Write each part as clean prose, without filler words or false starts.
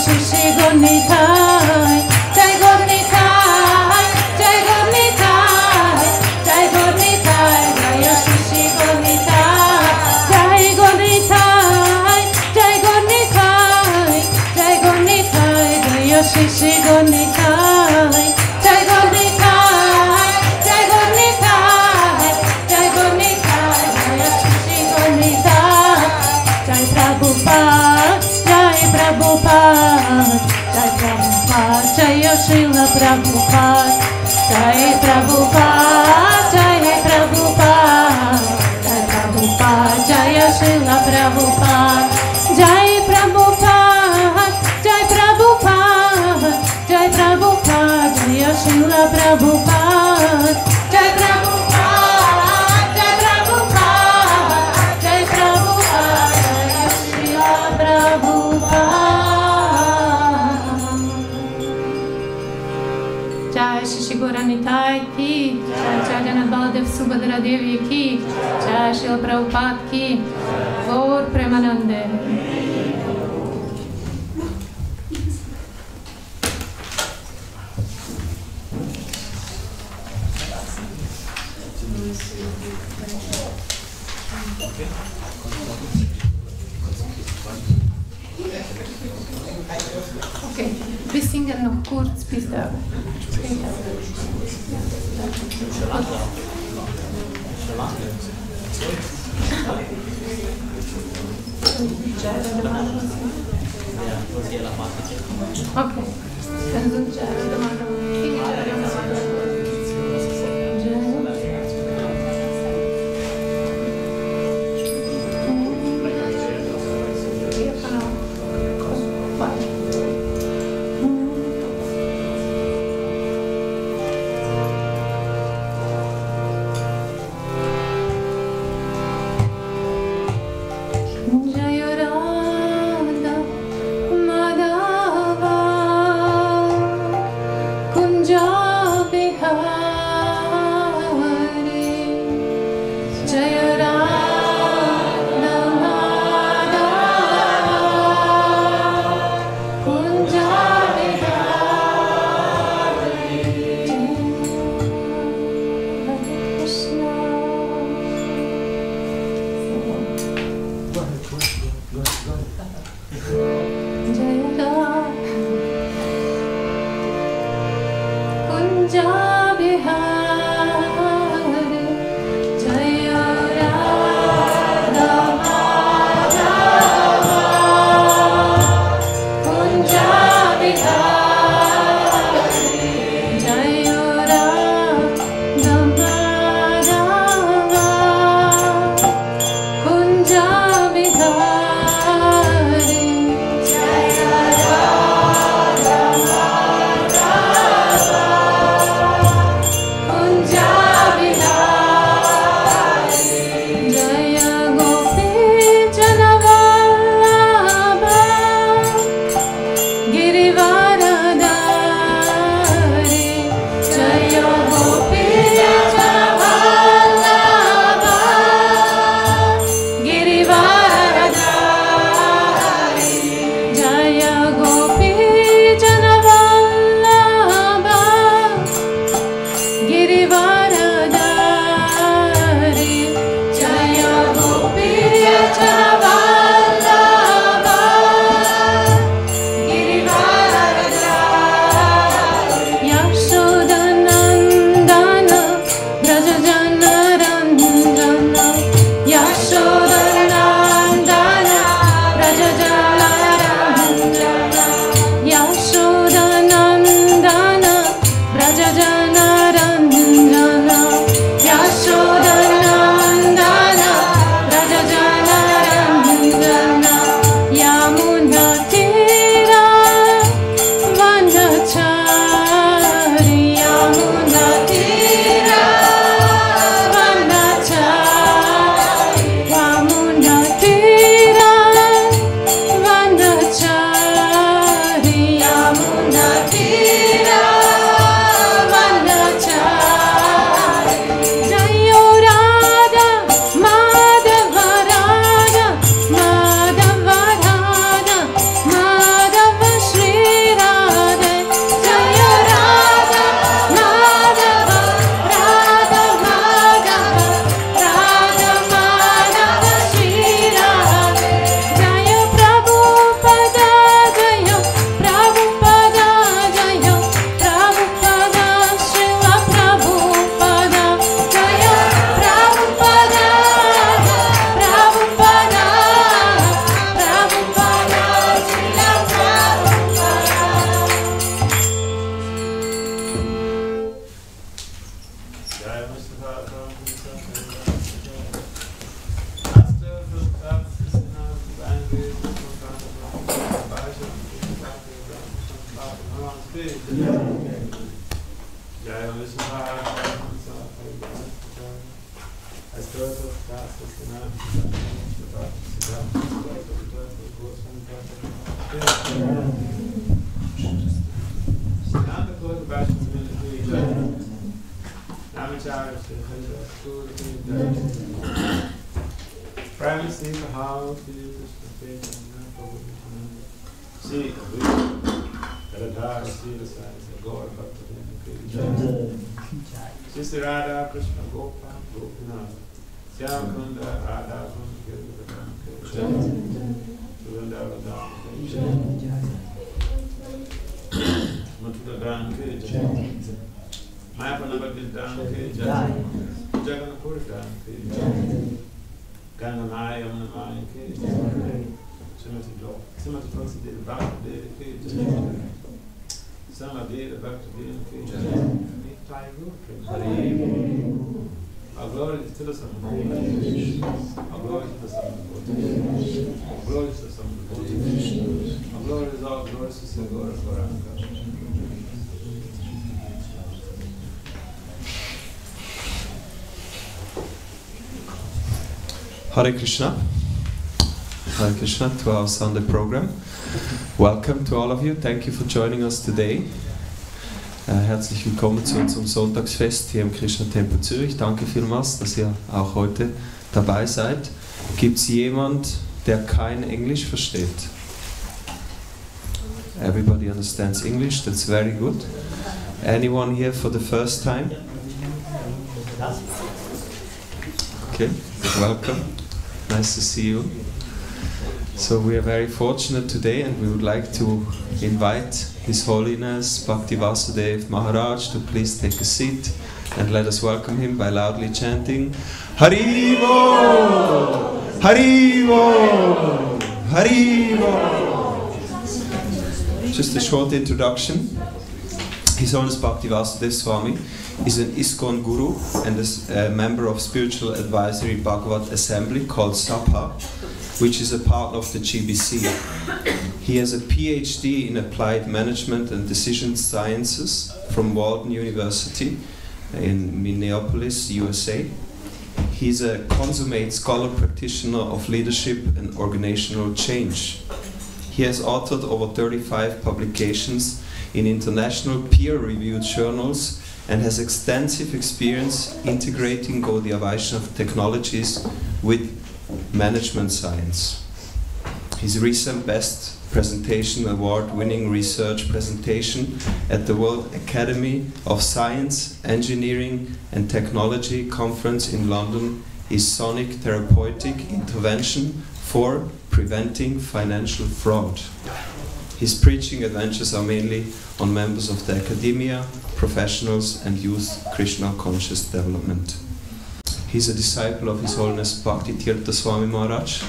Shishi Gaur Nitai, Jai Gaur Nitai, Jai Gaur Nitai, Jai Gaur Nitai, Jai Shishi Gaur Nitai, Jai Gaur Nitai, Jai Gaur Nitai, Jai Gaur Nitai, Jai Shishi Gaur Nitai, Jai Gaur Nitai, Jai Gaur Nitai, Jai Gaur Nitai, Jai Shishi Gaur Nitai, Jai Prabhupada, Jai Prabhupada, Jai Prabhupada, Jai Srila Prabhupada, Jai Prabhupada, Jai Prabhupada, Jai Prabhupada, Jai Srila Prabhupada, Jai Prabhupada, Jai Prabhupada, Jai Prabhupada, Jai Srila Prabhupada, Jai Prabhupada, Jai Prabhupada, Jai Prabhupada, Jai Srila Prabhupada. Jai Shishi Gaur Nitai ki, Jai Jagannath Baladev Subhadra Devi ki, Jai Srila Prabhupada ki, Gaur Premanande. Okay, wir singen noch kurz bis der Okay, dann sind Girivara Privacy for how to use the faith and God, Bhakti Sister Radha Krishna Gopal Gopinath Syamkunda Radha Kunda Matula Dan Mayapanabhakti Dan Jaganapur Dan Gangamaya Yamnamaya Simati Vasudeva Bhakti Samadeva Bhakti our glory is to the Son. Our glory is to the Son. Our glory is to the Son. Our glory is all glory to the glory of God. Hare Krishna. Hare Krishna to our Sunday program. Welcome to all of you. Thank you for joining us today. Herzlich willkommen zu unserem Sonntagsfest hier im Krishna-Tempel Zürich. Danke vielmals, dass ihr auch heute dabei seid. Gibt es jemand, der kein Englisch versteht? Everybody understands English, that's very good. Anyone here for the first time? Okay, welcome. Nice to see you. So we are very fortunate today, and we would like to invite His Holiness Bhakti Vasudeva Maharaj to please take a seat and let us welcome him by loudly chanting Haribo! Haribo! Haribo! Just a short introduction. His Holiness Bhakti Vasudeva Swami is an ISKCON guru and a member of Spiritual Advisory Bhagavad Assembly called SAPA, which is a part of the GBC. He has a PhD in Applied Management and Decision Sciences from Walden University in Minneapolis, USA. He's a consummate scholar practitioner of leadership and organizational change. He has authored over 35 publications in international peer-reviewed journals and has extensive experience integrating Gaudiya Vaishnava technologies with management science. His recent Best Presentation Award-winning research presentation at the World Academy of Science, Engineering and Technology Conference in London is Sonic Therapeutic Intervention for Preventing Financial Fraud. His preaching adventures are mainly on members of the academia, professionals and youth Krishna conscious development. He is a disciple of His Holiness Bhakti Swami Maharaj,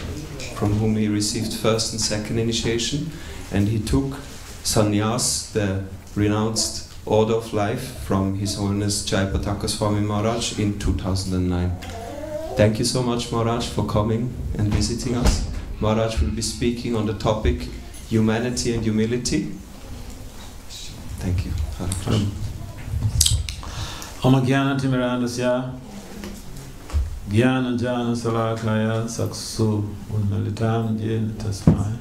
from whom he received first and second initiation, and he took sannyas, the renounced order of life, from His Holiness Jayapataka Swami Maharaj in 2009. Thank you so much, Maharaj, for coming and visiting us. Maharaj will be speaking on the topic Humanity and Humility. Thank you. Hare Krishna. Om Jnana Timirandasya Jnana Jnana Salakaya Saksu Unmalitam Jena Tasmai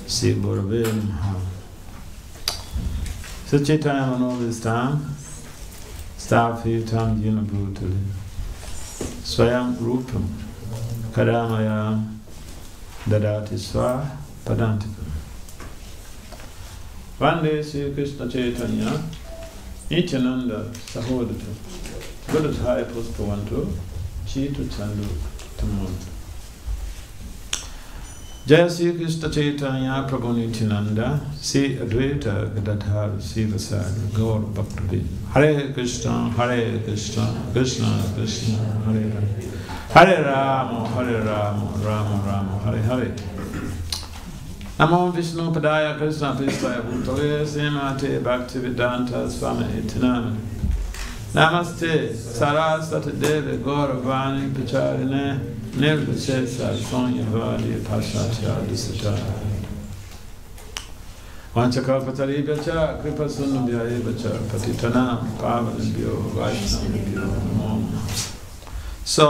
Sri Gurave Namaha. Such a time and all this time, Stafitam Jena Brutali Swayam Rupam Kadamayam Dadati Swa Padantikam. Vande Sri Krishna Chaitanya Nityananda Sahodata Buddhai Puspavantu Chitu Chandu Tamontu. Jaya Sri Krishna Chaitanya Prabhu Nityananda Sri Advaita Gadadhara Sivasada Gaur Bhakti. Hare Krishna, Krishna Krishna, Hare Hare. Hare Rama, Rama Rama, Hare Hare. Namo Vishnu Padaya Krishna Pristaya Bhutale Srimate Bhaktivedanta Swami Itinami. Namaste Saraswati Devi Gauravani Pacharine Nirvachesa Sonyavadi Pashatya Disata. Vanchakalpataribhyacha kripasunubhyayevacha patitanam pavanabhyo vaishnavabhyo namo. So,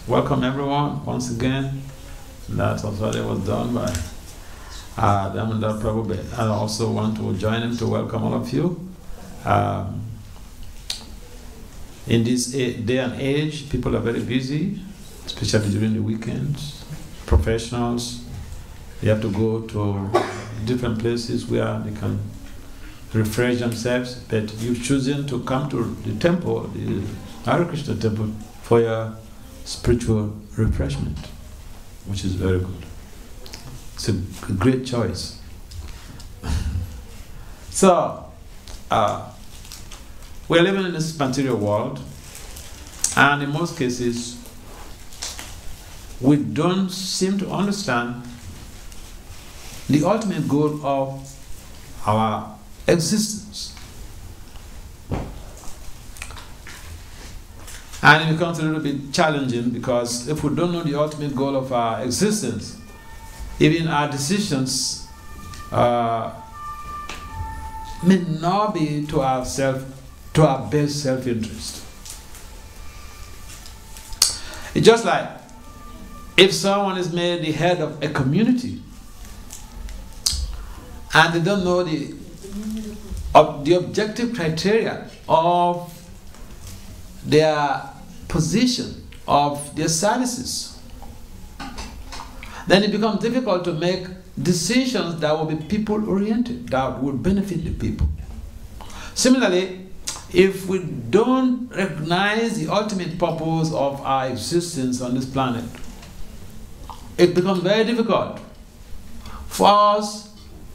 welcome everyone once again. That already was done by Damodar Prabhu. I also want to join him to welcome all of you. In this day and age, people are very busy, especially during the weekends. Professionals, they have to go to different places where they can refresh themselves, but you've chosen to come to the temple, the Hare Krishna temple, for your spiritual refreshment, which is very good. It's a great choice. So, we're living in this material world, and in most cases, we don't seem to understand the ultimate goal of our existence. And it becomes a little bit challenging, because if we don't know the ultimate goal of our existence, even our decisions may not be to our best self-interest. It's just like if someone is made the head of a community and they don't know the objective criteria of their position, of their services, then it becomes difficult to make decisions that will be people-oriented, that will benefit the people. Similarly, if we don't recognize the ultimate purpose of our existence on this planet, it becomes very difficult for us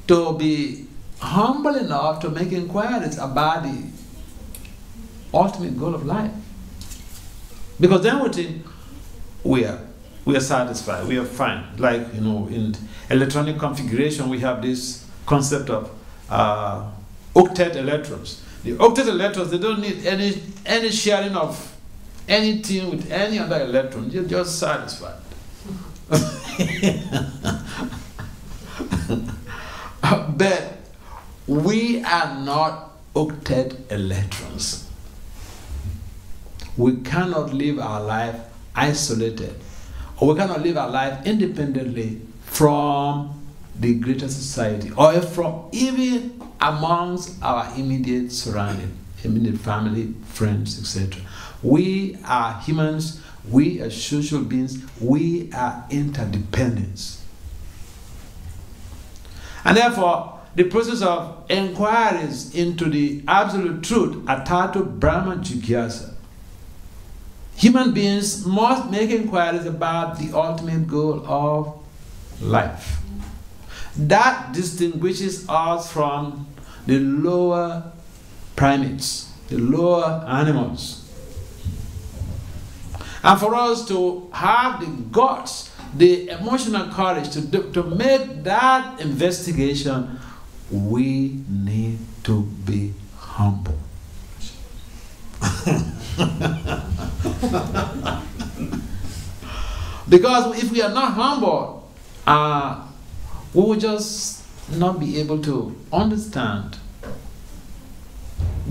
to be humble enough to make inquiries about the ultimate goal of life. Because then we think we are satisfied, we are fine. Like, in electronic configuration, we have this concept of octet electrons. The octet electrons, they don't need any sharing of anything with any other electron. You're just satisfied. But we are not octet electrons. We cannot live our life isolated, or we cannot live our life independently from the greater society, or from even amongst our immediate surrounding, immediate family, friends, etc. We are humans, we are social beings, we are interdependents. And therefore, the process of inquiries into the absolute truth, Atato Brahma Jigyasa, human beings must make inquiries about the ultimate goal of life. That distinguishes us from the lower primates, the lower animals. And for us to have the guts, the emotional courage to make that investigation, we need to be humble. Because if we are not humble, we will just not be able to understand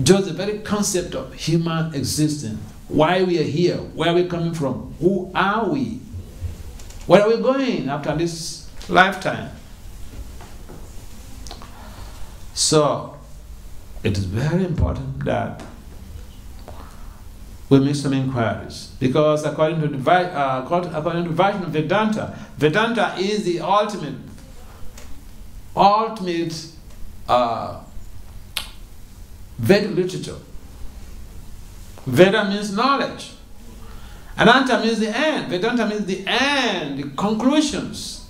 just the very concept of human existence, why we are here, where we're coming from, who are we, where are we going after this lifetime. So it is very important that we make some inquiries, because according to Vaishnava Vedanta, Vedanta is the ultimate Vedic literature. Veda means knowledge. Ananta means the end. Vedanta means the end, the conclusions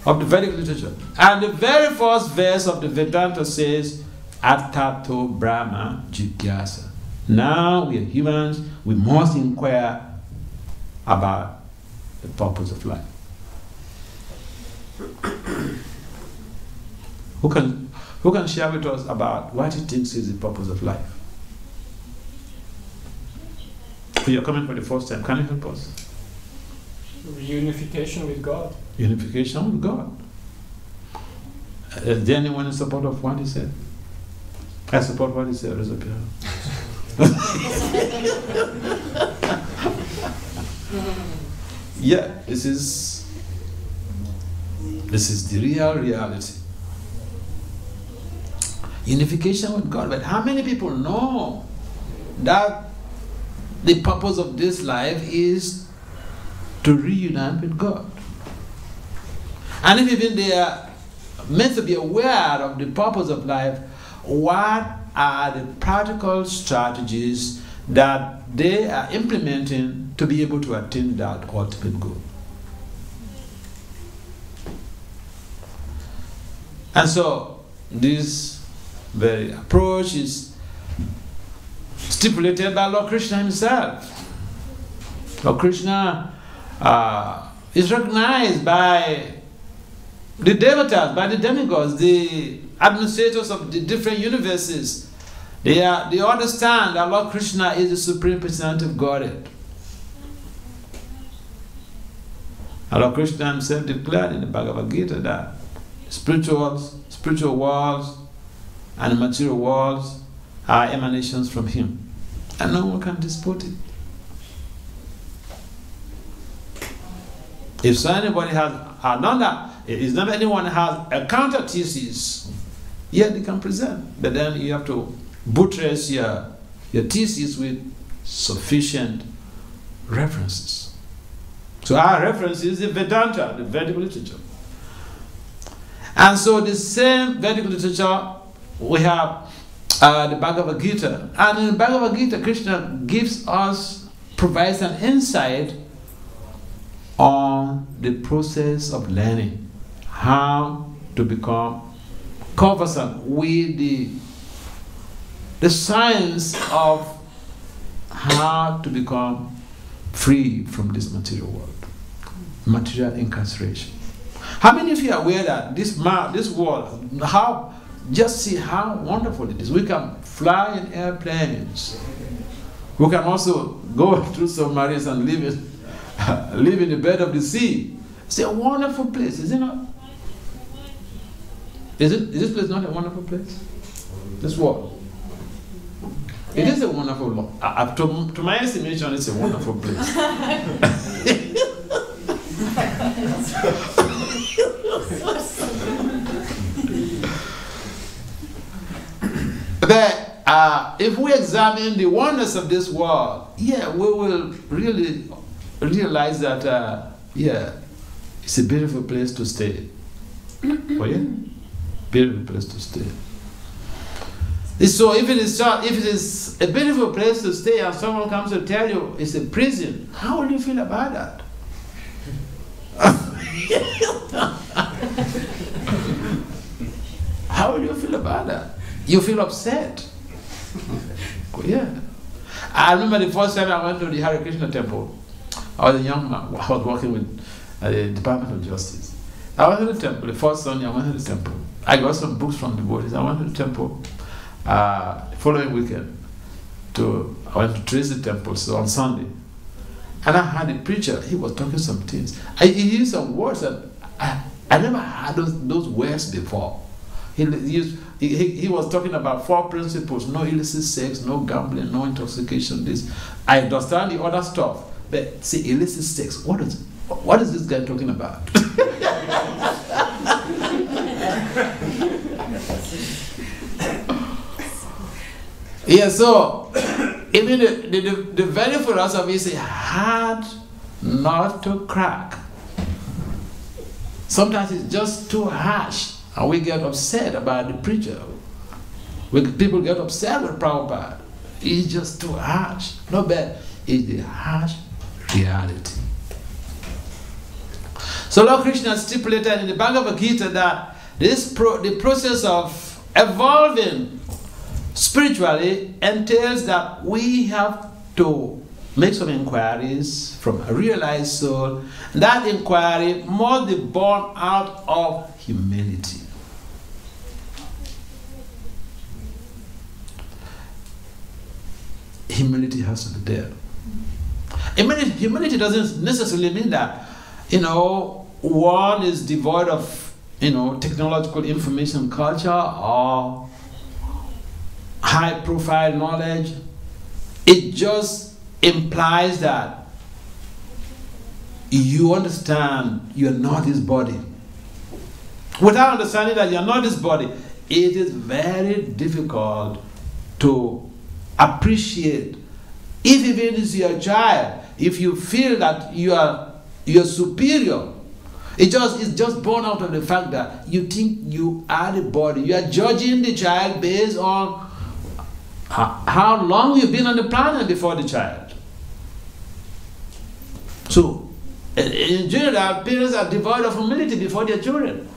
of the Vedic literature. And the very first verse of the Vedanta says, Atato Brahma Jigyasa. Now we are humans, we must inquire about the purpose of life. Who can share with us about what he thinks is the purpose of life? You're coming for the first time. Can you help us? Unification with God. Unification with God. Is there anyone in support of what he said? I support what he said. Raise up your hand. Yeah, this is the real reality. Unification with God. But how many people know that the purpose of this life is to reunite with God? And if even they are meant to be aware of the purpose of life, what are the practical strategies that they are implementing to be able to attain that ultimate goal? And so this very approach is stipulated by Lord Krishna himself. Lord Krishna is recognized by the devatas, by the demigods, the administrators of the different universes. They understand that Lord Krishna is the Supreme Personality of Godhead. And Lord Krishna himself declared in the Bhagavad Gita that spiritual worlds and the material worlds are emanations from him. And no one can dispute it. If so anybody has done that, if not anyone has a counter thesis, yeah, they can present. But then you have to buttress your thesis with sufficient references. So our reference is the Vedanta, the Vedic literature. And so the same Vedic literature, we have the Bhagavad Gita. And in the Bhagavad Gita, Krishna provides an insight on the process of learning, how to become conversant with the science of how to become free from this material world, material incarceration. How many of you are aware that this world, just see how wonderful it is? We can fly in airplanes. We can also go through submarines and live in the bed of the sea. It's a wonderful place, is it not? Is this place not a wonderful place? This world. It is a wonderful, to my estimation, it's a wonderful place. But if we examine the wonders of this world, yeah, we will really realize that, yeah, it's a beautiful place to stay. Oh yeah? Beautiful place to stay. So if it is a beautiful place to stay and someone comes to tell you it's a prison, how will you feel about that? How will you feel about that? You feel upset. Yeah. I remember the first time I went to the Hare Krishna temple. I was a young man. I was working with the Department of Justice. I went to the temple. The first Sunday I went to the temple. I got some books from the Buddhists. I went to the temple. The following weekend, I went to Tracy Temple, so on Sunday. And I had a preacher, he was talking some things. He used some words that I never had those words before. He was talking about 4 principles: no illicit sex, no gambling, no intoxication, this. I understand the other stuff, but see, illicit sex, what is this guy talking about? Yeah, so even the very philosophy is hard not to crack. Sometimes it's just too harsh, and we get upset about the preacher. People get upset with Prabhupada. It's just too harsh. No bad. It's the harsh reality. So Lord Krishna stipulated in the Bhagavad Gita that the process of evolving spiritually entails that we have to make some inquiries from a realized soul. That inquiry must be born out of humility. Humility has to be there. Humility doesn't necessarily mean that, one is devoid of technological information culture or high-profile knowledge. It just implies that you understand you are not this body. Without understanding that you are not this body, it is very difficult to appreciate. If even as your child, if you feel that you are superior, it's just born out of the fact that you think you are the body. You are judging the child based on how long you've been on the planet before the child. So, in general, parents are devoid of humility before their children.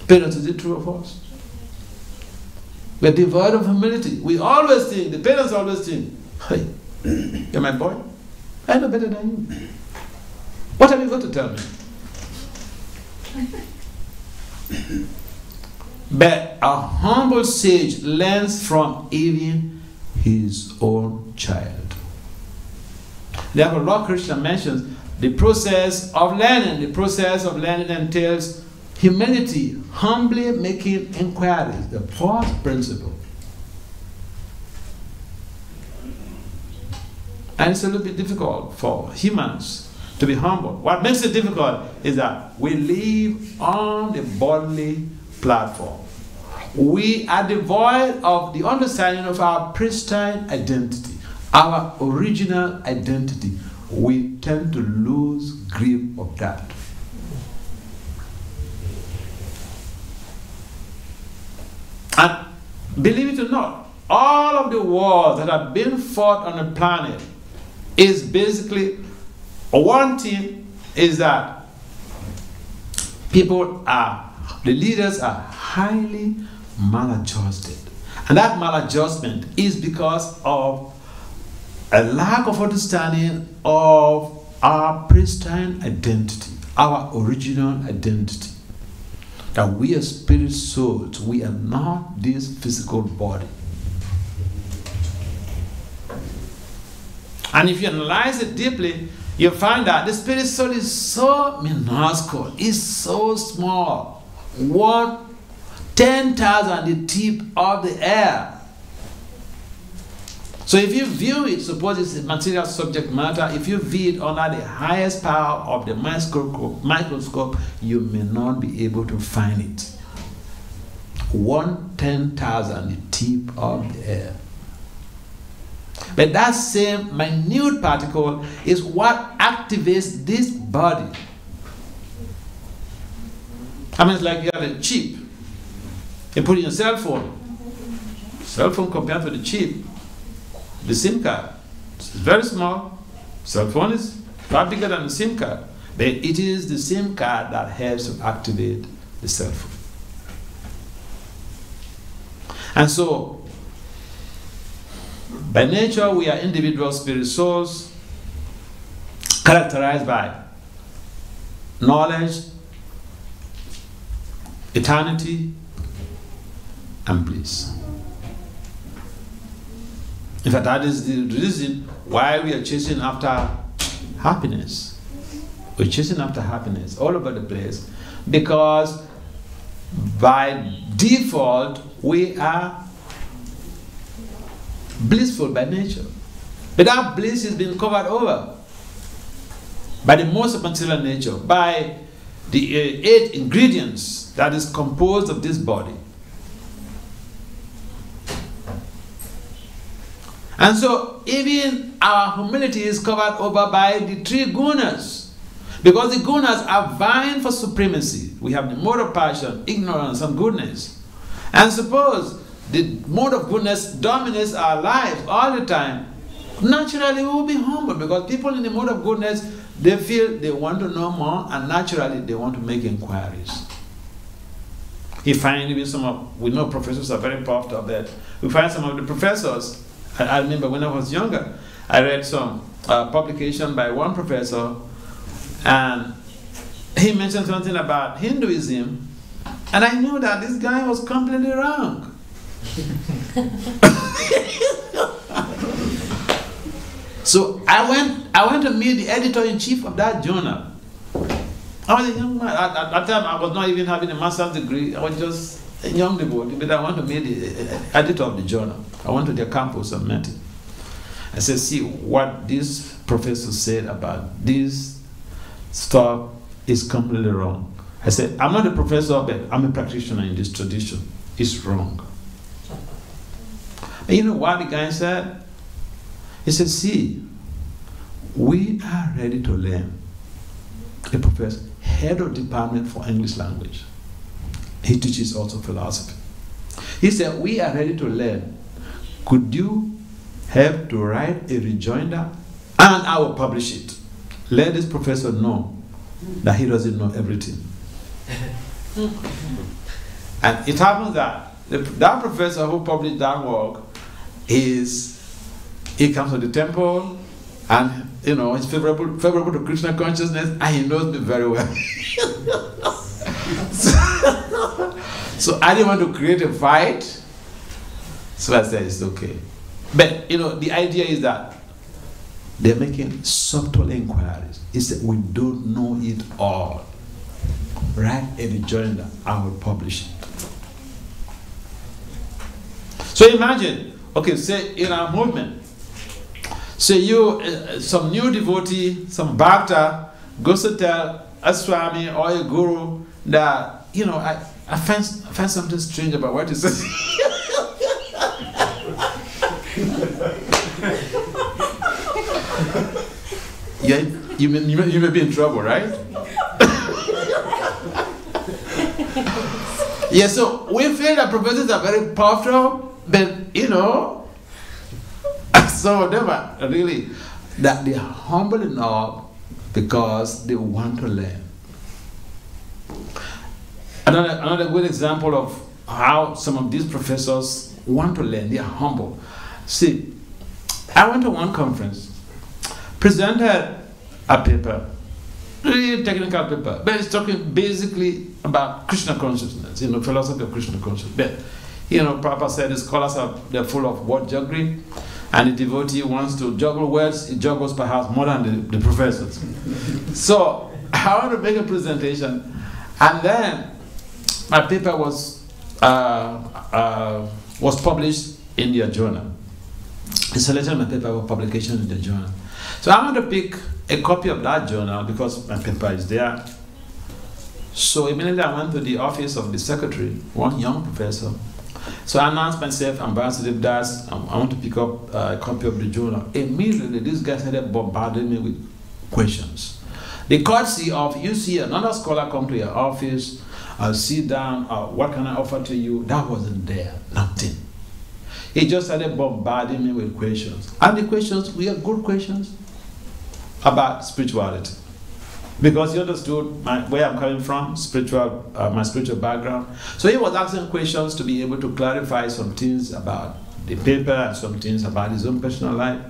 Parents, is it true of us? We're devoid of humility. We always think, the parents always think, hey, you're my boy. I know better than you. What have you got to tell me? But a humble sage learns from even his own child. Therefore, Lord Krishna mentions the process of learning. The process of learning entails humility, humbly making inquiries, the fourth principle. And it's a little bit difficult for humans to be humble. What makes it difficult is that we live on the bodily platform. We are devoid of the understanding of our pristine identity, our original identity. We tend to lose grip of that. And believe it or not, all of the wars that have been fought on the planet is basically one thing, is that the leaders are highly maladjusted. And that maladjustment is because of a lack of understanding of our pristine identity, our original identity. That we are spirit souls, we are not this physical body. And if you analyze it deeply, you find that the spirit soul is so minuscule, it's so small. 10,000 the tip of the air. So if you view it, suppose it's a material subject matter, if you view it under the highest power of the microscope, you may not be able to find it. 1/10,000 the tip of the air. But that same minute particle is what activates this body. I mean, it's like you have a chip. You put in your cell phone. Cell phone compared to the chip, the SIM card. It's very small. Cell phone is far bigger than the SIM card. But it is the SIM card that helps to activate the cell phone. And so, by nature, we are individual spirit souls characterized by knowledge, eternity, and bliss. In fact, that is the reason why we are chasing after happiness. We're chasing after happiness all over the place because by default, we are blissful by nature. But that bliss is being covered over by the most material nature, by the 8 ingredients that is composed of this body. And so even our humility is covered over by the 3 gunas, because the gunas are vying for supremacy. We have the mode of passion, ignorance, and goodness. And suppose the mode of goodness dominates our lives all the time, naturally we will be humble, because people in the mode of goodness, they feel they want to know more, and naturally they want to make inquiries. You find even we know professors are very puffed up that we find some of the professors. I remember when I was younger, I read some publication by one professor, and he mentioned something about Hinduism, and I knew that this guy was completely wrong. So I went to meet the editor-in-chief of that journal, I was a young man. At that time, I was not even having a master's degree. I was just a young devotee, but I want to meet the editor of the journal. I went to their campus and met him. I said, see, what this professor said about this stuff is completely wrong. I said, I'm not a professor, but I'm a practitioner in this tradition. It's wrong. And you know what the guy said? He said, see, we are ready to learn. A professor, head of department for English language. He teaches also philosophy. He said, we are ready to learn. Could you help to write a rejoinder and I will publish it? Let this professor know that he doesn't know everything. And it happens that that professor who published that work he comes to the temple, and you know he's favorable to Krishna consciousness, and he knows me very well. So I didn't want to create a fight, so I said it's okay. But you know the idea is that they're making subtle inquiries. It's that we don't know it all. Write a rejoinder, I will publish it. So imagine, okay, say in our movement, say you, some new devotee, some bhakta, goes to tell a Swami or a guru that, you know, I find something strange about what he says. Yeah, you may be in trouble, right? Yeah, so we feel that professors are very powerful, but you know, some of them are really that they are humble enough because they want to learn. Another good example of how some of these professors want to learn, they are humble. See, I went to one conference, presented a paper, really technical paper, but it's talking basically about Krishna consciousness, you know, philosophy of Krishna consciousness. But, you know, Prabhupada said the scholars they're full of word juggling, and the devotee wants to juggle words, he juggles perhaps more than the professors. So, I want to make a presentation, and then my paper was published in their journal. I selected my paper for publication in the journal. So I want to pick a copy of that journal because my paper is there. So immediately I went to the office of the secretary, one young professor. So I announced myself, I'm Vasudeva Das, I want to pick up a copy of the journal. Immediately this guy started bombarding me with questions. The courtesy of, you see another scholar come to your office, sit down, what can I offer to you? That wasn't there, nothing. He just started bombarding me with questions. And the questions were good questions about spirituality. Because he understood where I'm coming from, my spiritual background. So he was asking questions to be able to clarify some things about the paper and some things about his own personal life.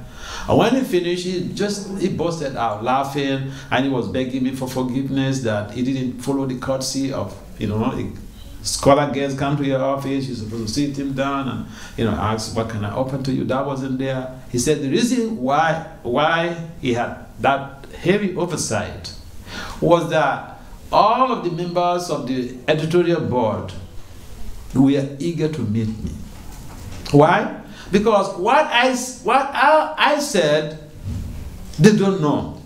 And when he finished, he busted out laughing, and he was begging me for forgiveness that he didn't follow the courtesy of, you know, scholar guests come to your office, you're supposed to sit him down and, you know, ask, what can I offer to you? That wasn't there. He said the reason why he had that heavy oversight was that all of the members of the editorial board were eager to meet me. Why? Because what I said, they don't know.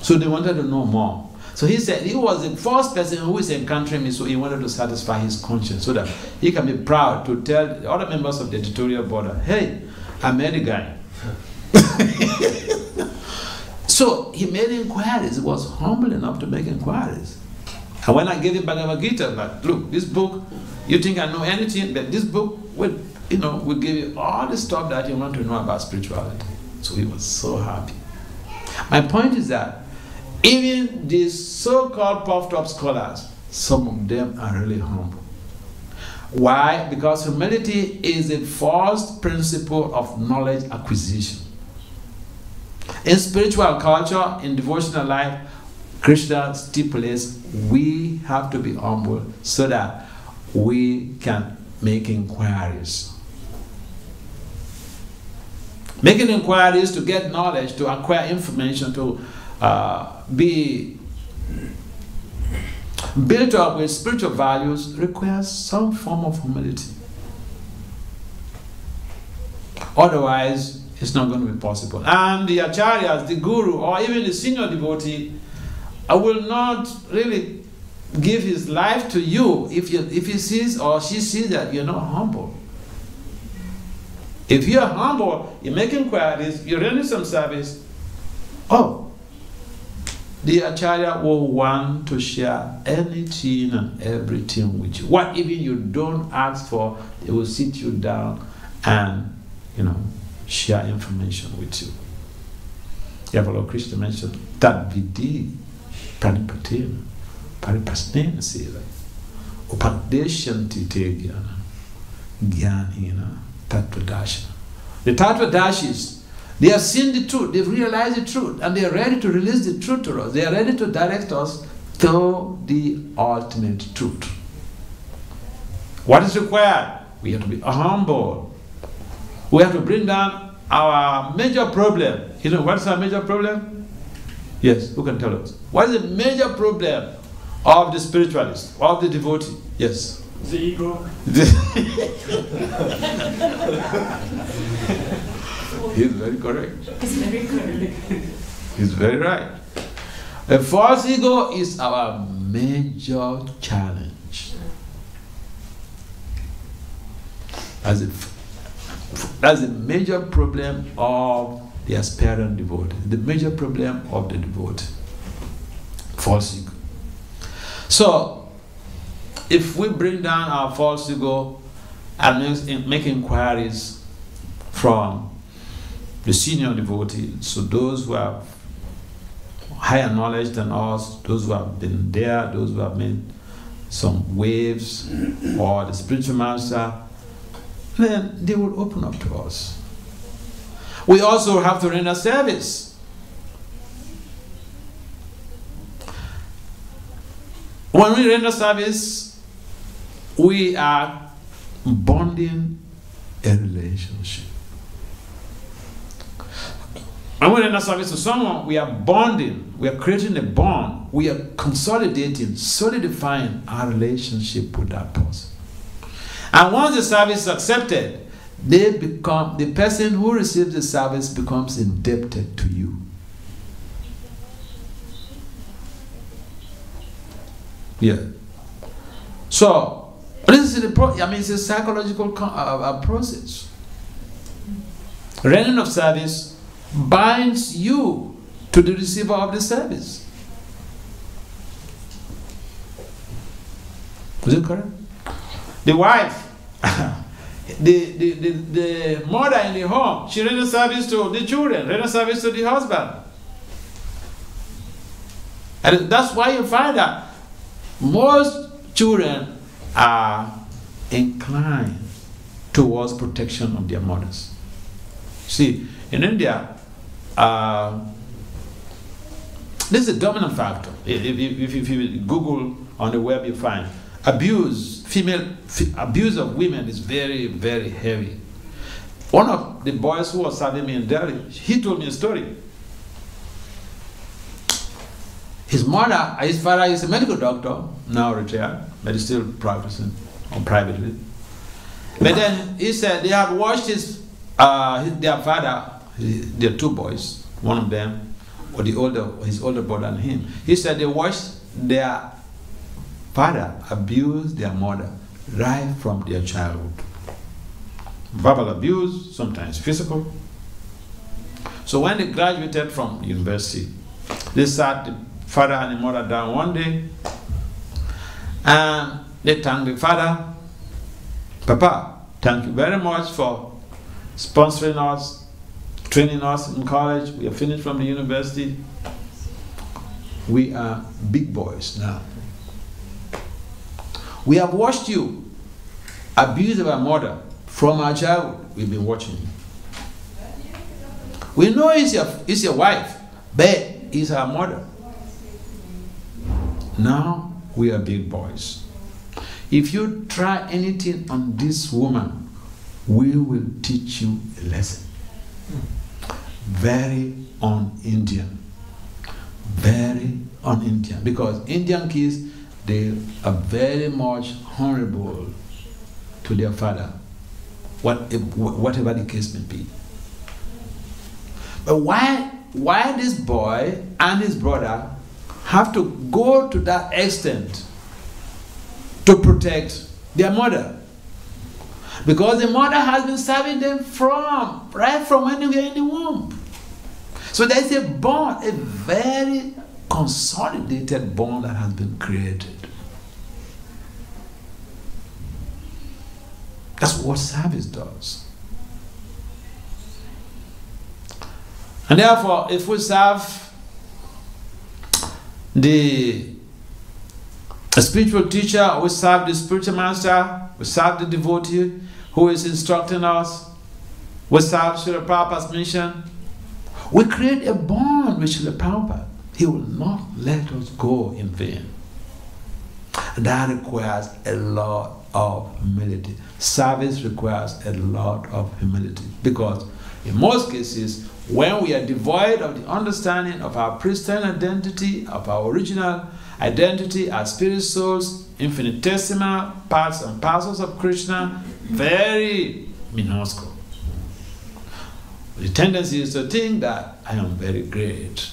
So they wanted to know more. So he said he was the first person who is encountering me, so he wanted to satisfy his conscience so that he can be proud to tell the other members of the editorial board, hey, I met a guy. So he made inquiries. He was humble enough to make inquiries. And when I gave him Bhagavad Gita, like, look, this book, you think I know anything, but this book will give you all the stuff that you want to know about spirituality. So he was so happy. My point is that even these so-called puffed-up scholars, some of them are really humble. Why? Because humility is the first principle of knowledge acquisition. In spiritual culture, in devotional life, Krishna stipulates we have to be humble so that we can make inquiries. Making inquiries to get knowledge, to acquire information, to be built up with spiritual values, requires some form of humility. Otherwise, it's not going to be possible. And the acharyas, the guru, or even the senior devotee, will not really give his life to you if he sees or she sees that you're not humble. If you're humble, you make inquiries, you're rendering some service, the acharya will want to share anything and everything with you. What even you don't ask for, they will sit you down and, share information with you. Yavala Krishna mentioned that vidi pranipatena paripasnena seva upadeshanti te jnana jnanina tattvadashina. The tattvadashis, they have seen the truth, they've realized the truth, and they are ready to release the truth to us. They are ready to direct us to the ultimate truth. What is required? We have to be humble. We have to bring down our major problem. You know, what's our major problem? Yes, who can tell us? What is the major problem of the spiritualist, of the devotee? Yes. The ego. He's very correct. It's very correct. He's very right. A false ego is our major challenge. That's the major problem of the aspirant devotee. The major problem of the devotee. False ego. So, if we bring down our false ego and make inquiries from the senior devotee, so those who have higher knowledge than us, those who have been there, those who have made some waves, or the spiritual master, then they will open up to us. We also have to render service. When we render service, we are bonding a relationship. When we render service to someone, we are bonding, we are creating a bond, we are consolidating, solidifying our relationship with that person. And once the service is accepted, the person who receives the service becomes indebted to you. Yeah. So, this is it's a psychological process. Rendering of service binds you to the receiver of the service. Is it correct? The wife, the mother in the home, she renders service to the children, renders service to the husband. And that's why you find that most children are inclined towards protection of their mothers. See, in India, this is a dominant factor. If you Google on the web, you find abuse of women is very, very heavy. One of the boys who was serving me in Delhi, he told me a story. His father is a medical doctor, now retired, but he's still practicing privately. But then he said they had watched their father, their two boys, one of them, or his older brother than him. He said they watched their father abuse their mother right from their childhood. Verbal abuse, sometimes physical. So when they graduated from university, they sat the father and the mother down one day and they thanked the father. Papa, thank you very much for sponsoring us, training us in college. We are finished from the university. We are big boys now. We have watched you abuse our mother from our childhood. We've been watching you. We know it's your wife, but it's our mother. Now we are big boys. If you try anything on this woman, we will teach you a lesson. Very un-Indian, very on Indian, because Indian kids, they are very much honorable to their father, whatever the case may be. But why this boy and his brother have to go to that extent to protect their mother? Because the mother has been serving them right from when they were in the womb. So there's a bond, a very consolidated bond that has been created. That's what service does. And therefore, if we serve the spiritual teacher, we serve the spiritual master, we serve the devotee who is instructing us, we serve Srila Prabhupada's mission, we create a bond with Srila Prabhupada. He will not let us go in vain. And that requires a lot of humility. Service requires a lot of humility, because in most cases, when we are devoid of the understanding of our pristine identity, of our original identity as spirit souls, infinitesimal parts and parcels of Krishna, very minuscule. The tendency is to think that I am very great.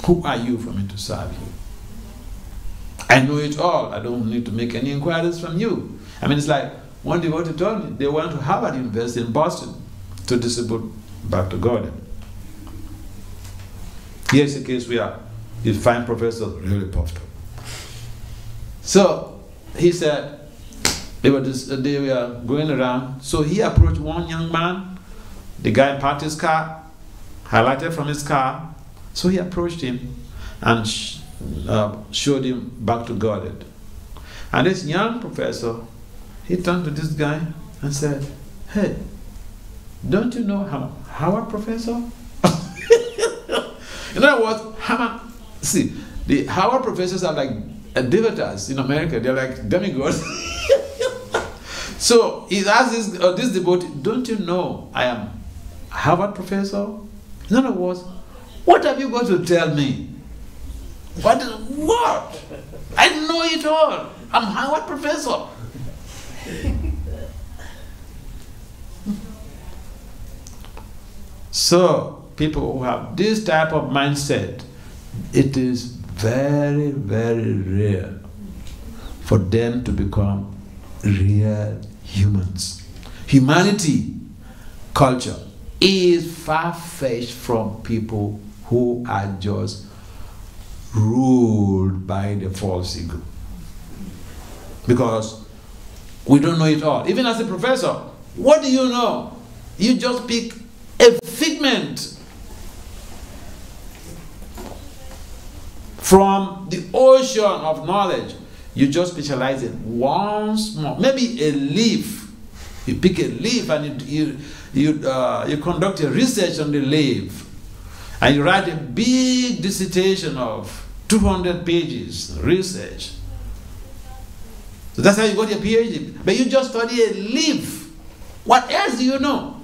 Who are you for me to serve you? I know it all. I don't need to make any inquiries from you. I mean, it's like one devotee told me they went to Harvard University in Boston to distribute back to God. Here's a case where the fine professor really puffed up. So he said they were going around. So he approached one young man. The guy parked his car, highlighted from his car. So he approached him and showed him back to God. And this young professor, he turned to this guy and said, "Hey, don't you know Howard Professor?" In other words, see, the Howard professors are like devotees in America. They're like demigods. So he asked this devotee, "Don't you know I am Howard Professor?" In other words, what have you got to tell me? What? I know it all. I'm Howard Professor. So, people who have this type of mindset, it is very, very rare for them to become real humans. Humanity, culture, is far-fetched from people who are just ruled by the false ego. Because we don't know it all. Even as a professor, what do you know? You just pick a figment from the ocean of knowledge. You just specialize in one small, maybe a leaf. You pick a leaf and you conduct a research on the leaf, and you write a big dissertation of 200 pages research. So that's how you got your PhD. But you just study a leaf. What else do you know?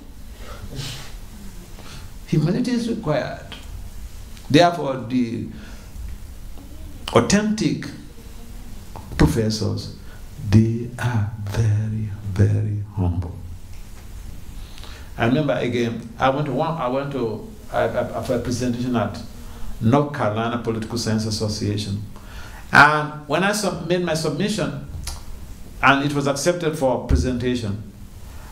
Humility is required. Therefore, the authentic professors, they are very, very humble. I remember again, I went to a presentation at North Carolina Political Science Association, and when I made my submission, and it was accepted for presentation,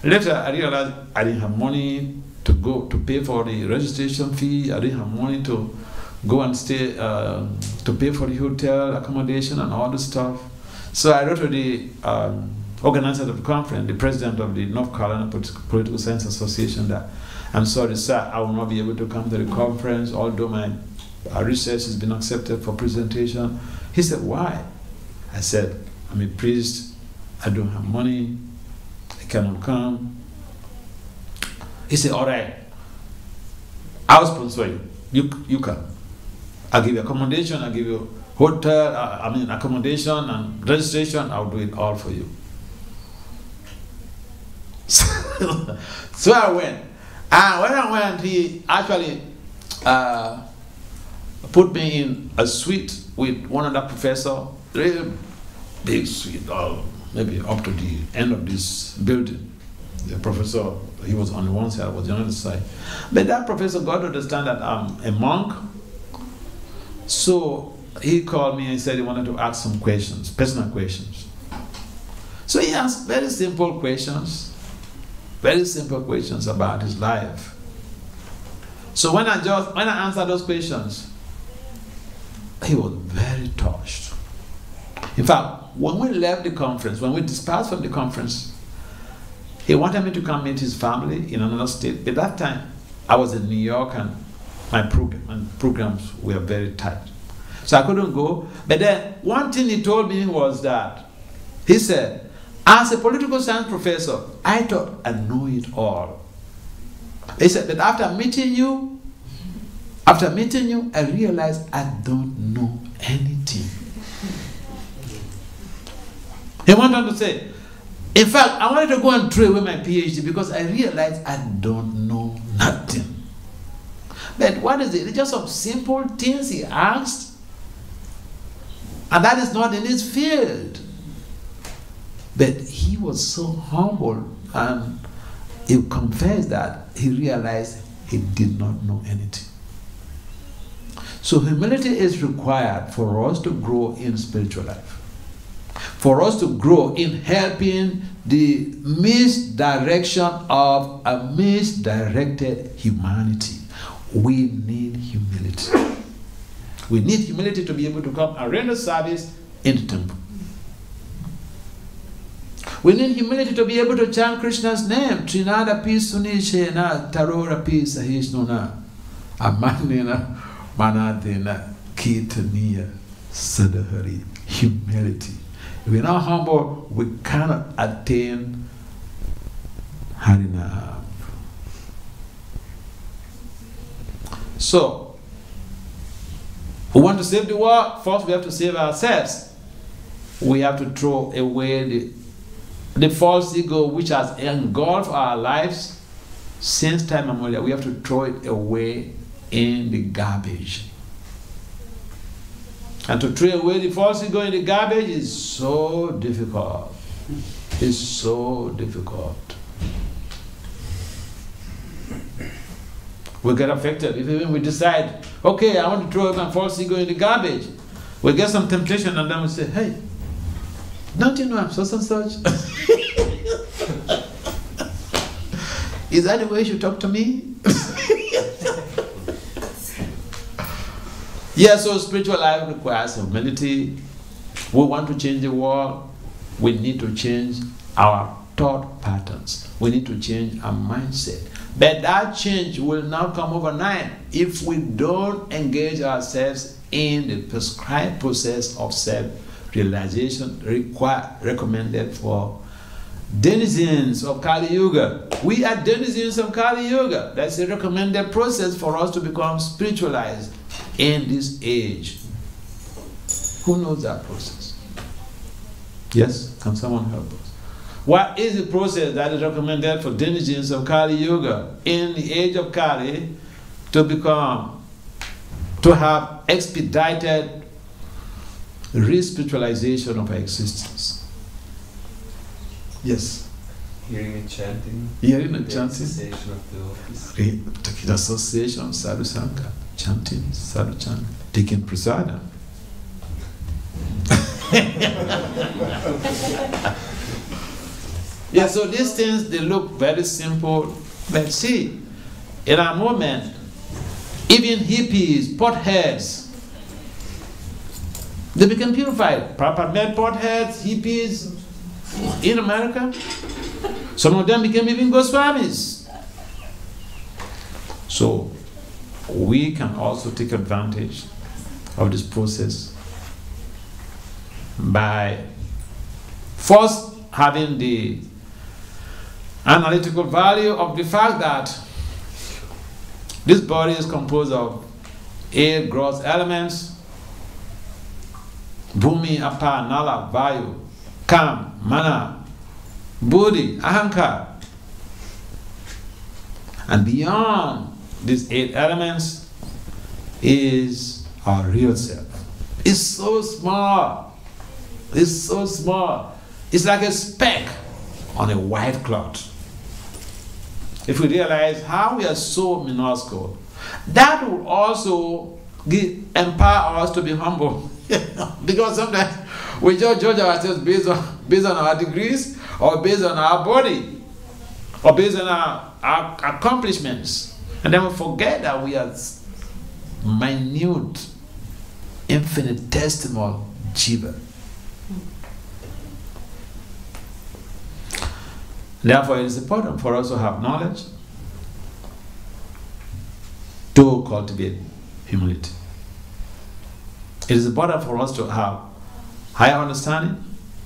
later I realized I didn't have money to go to pay for the registration fee. I didn't have money to go and stay, to pay for the hotel accommodation and all the stuff. So I wrote to the organizer of the conference, the president of the North Carolina Political Science Association, that I'm sorry, sir, I will not be able to come to the conference, although my research has been accepted for presentation. He said, "Why?" I said, "I'm a priest, I don't have money, I cannot come." He said, "All right, I'll sponsor you. You come. I'll give you accommodation, I'll give you hotel, accommodation and registration, I'll do it all for you." So I went. And when I went, he actually put me in a suite with one other professor, very big suite, maybe up to the end of this building. The professor, he was on one side, I was on the other side. But that professor got to understand that I'm a monk. So he called me and said he wanted to ask some questions, personal questions. So he asked very simple questions about his life. So when I answered those questions, he was very touched. In fact, when we left the conference, when we dispersed from the conference, he wanted me to come meet his family in another state. At that time, I was in New York and my programs were very tight. So I couldn't go. But then one thing he told me was that, he said, as a political science professor, I thought I knew it all. He said, but after meeting you, I realized I don't know anything. He went on to say, in fact, I wanted to go and throw away my PhD because I realized I don't know nothing. But what is it? It's just some simple things he asked. And that is not in his field. But he was so humble and he confessed that he realized he did not know anything. So humility is required for us to grow in spiritual life. For us to grow in helping the misdirection of a misdirected humanity, we need humility. We need humility to be able to come and render service in the temple. We need humility to be able to chant Krishna's name. Trinada pi sunishena tarora pi sahishnuna amanena manadena kitaniya sadahari. Humility. If we're not humble, we cannot attain Harinam. So, we want to save the world, first we have to save ourselves. We have to throw away the false ego which has engulfed our lives since time immemorial. We have to throw it away in the garbage. And to throw away the false ego in the garbage is so difficult. It's so difficult. We get affected. If even we decide, okay, I want to throw my false ego in the garbage, we get some temptation and then we say, hey, don't you know I'm such and such? Is that the way you should talk to me? Yeah, so spiritual life requires humility. We want to change the world. We need to change our thought patterns. We need to change our mindset. But that change will not come overnight if we don't engage ourselves in the prescribed process of self-realization recommended for denizens of Kali Yuga. We are denizens of Kali Yuga. That's a recommended process for us to become spiritualized in this age. Who knows that process? Yes? Can someone help us? What is the process that is recommended for denizens of Kali Yuga in the age of Kali to have expedited re-spiritualization of our existence? Yes? Hearing and chanting. Hearing and chanting. Association of the office. Taking association, sadhu sangha, chanting, sadhu chanting, taking prasadam. Yeah, so these things, they look very simple, but see, in a moment, even hippies, potheads, they become purified. Prabhupada met potheads, hippies in America. Some of them became even Goswamis. So we can also take advantage of this process by first having the analytical value of the fact that this body is composed of 8 gross elements: Bhumi, Apa, Nala, Vayu, Kam, Mana, Buddhi, Ahankar. And beyond these 8 elements is our real self. It's so small. It's so small. It's like a speck on a white cloth. If we realize how we are so minuscule, that will also empower us to be humble. Because sometimes we just judge ourselves based on our degrees, or based on our body, or based on our accomplishments. And then we forget that we are minute, infinitesimal jiva. Therefore, it is important for us to have knowledge to cultivate humility. It is important for us to have higher understanding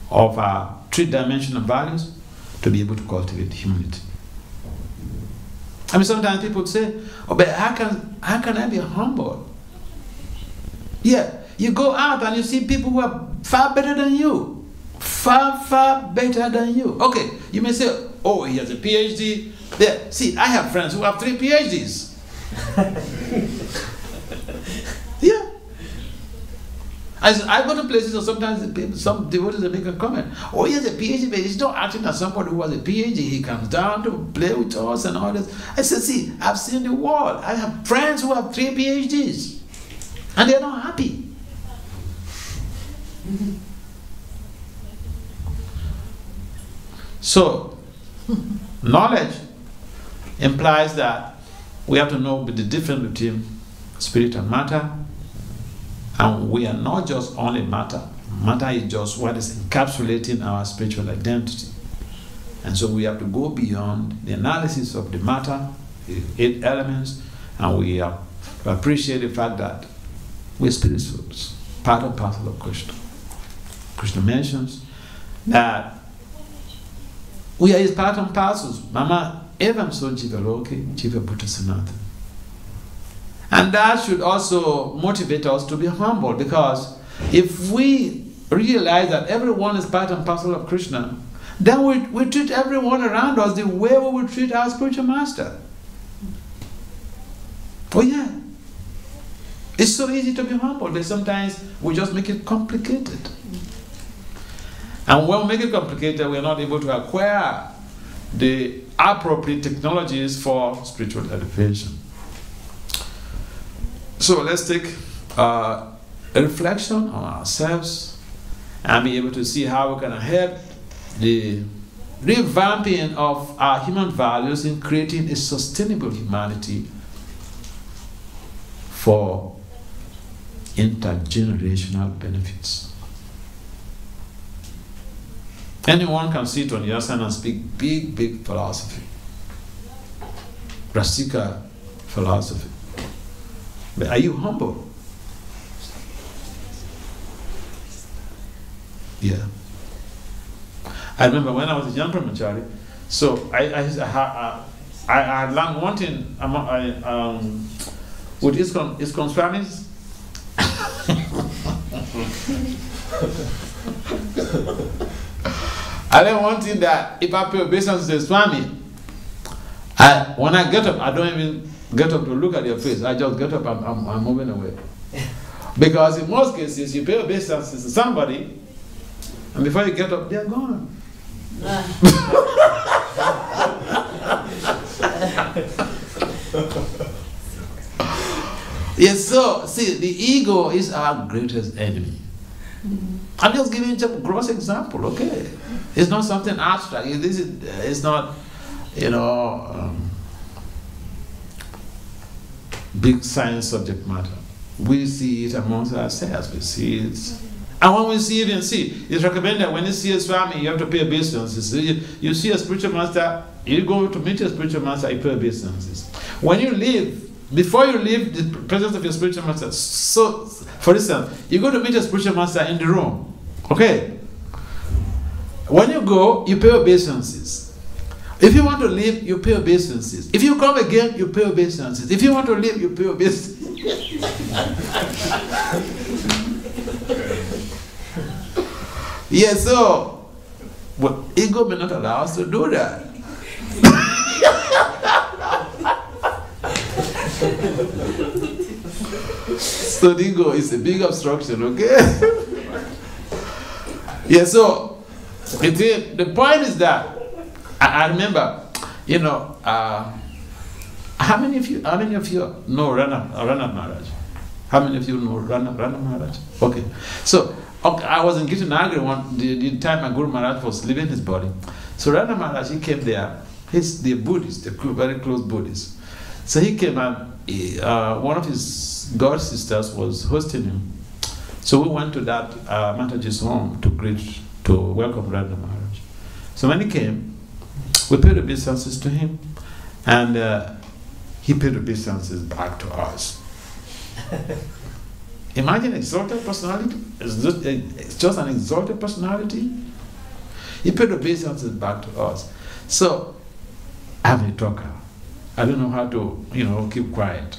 of our three-dimensional values to be able to cultivate humility. I mean, sometimes people say, "Oh, but how can I be humble?" Yeah, you go out and you see people who are far better than you. Far better than you. Okay, you may say, "Oh, he has a PhD." There, see, I have friends who have 3 PhDs. Yeah. I go to places, and sometimes some devotees make a comment. "Oh, he has a PhD, but he's not acting as somebody who has a PhD. He comes down to play with us and all this." I said, "See, I've seen the world. I have friends who have 3 PhDs, and they're not happy." So, knowledge implies that we have to know the difference between spirit and matter, and we are not just only matter. Matter is just what is encapsulating our spiritual identity. And so we have to go beyond the analysis of the matter, the 8 elements, and we have to appreciate the fact that we're spirit souls, part and parcel of Krishna. Krishna mentions that we are his part and parcels. Mama evam so jiva loke, jiva bhuta sanatana. And that should also motivate us to be humble, because if we realize that everyone is part and parcel of Krishna, then we treat everyone around us the way we would treat our spiritual master. Oh yeah. It's so easy to be humble, but sometimes we just make it complicated. And when we make it complicated, we are not able to acquire the appropriate technologies for spiritual elevation. So let's take a reflection on ourselves and be able to see how we can help the revamping of our human values in creating a sustainable humanity for intergenerational benefits. Anyone can sit on the other side and speak big philosophy, Rasika philosophy. But are you humble? Yeah. I remember when I was a young brahmachari, so I had learned one thing with ISKCON Swamis. I learned one thing, that if I pay obeisance to the Swami, when I get up, I don't even get up to look at your face. I just get up and I'm moving away. Because in most cases, you pay obeisance to somebody, and before you get up, they're gone. Yes, so, see, the ego is our greatest enemy. I'm just giving you a gross example, okay? It's not something abstract. It's not, big science subject matter. We see it amongst ourselves. We see it. And when we see it, it's recommended when you see a Swami, you have to pay obeisances. You see a spiritual master, you go to meet your spiritual master, you pay obeisances. When you leave, before you leave the presence of your spiritual master, so, for instance, you go to meet your spiritual master in the room, okay? When you go, you pay obeisances. If you want to leave, you pay obeisances. If you come again, you pay obeisances. If you want to leave, you pay obeisances. Yeah, so, but ego may not allow us to do that. So the ego is a big obstruction, okay? Yeah, so the point is that I remember, you know, how many of you know Rana Maharaj? How many of you know Rana Maharaj? Okay, so I was in Gitanagara the time my Guru Maharaj was leaving his body. So Rana Maharaj, he came there. He's the Buddhist, the very close Buddhist. So he came and one of his god sisters was hosting him. So we went to that Mataji's home to welcome Rana Maharaj. So when he came, we paid obeisances to him, and he paid obeisances back to us. Imagine exalted personality. It's just an exalted personality. He paid obeisances back to us. So I'm a talker. I don't know how to, keep quiet.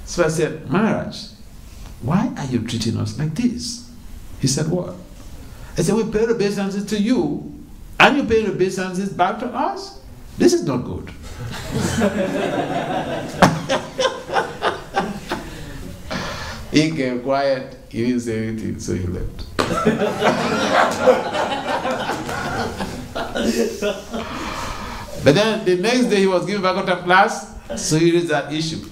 So I said, Maharaj, why are you treating us like this? He said, what? I said, we paid obeisances to you, and you paid obeisances back to us? This is not good. He came quiet, he didn't say anything, so he left. But then the next day he was giving Bhagavatam class, so he raised that issue.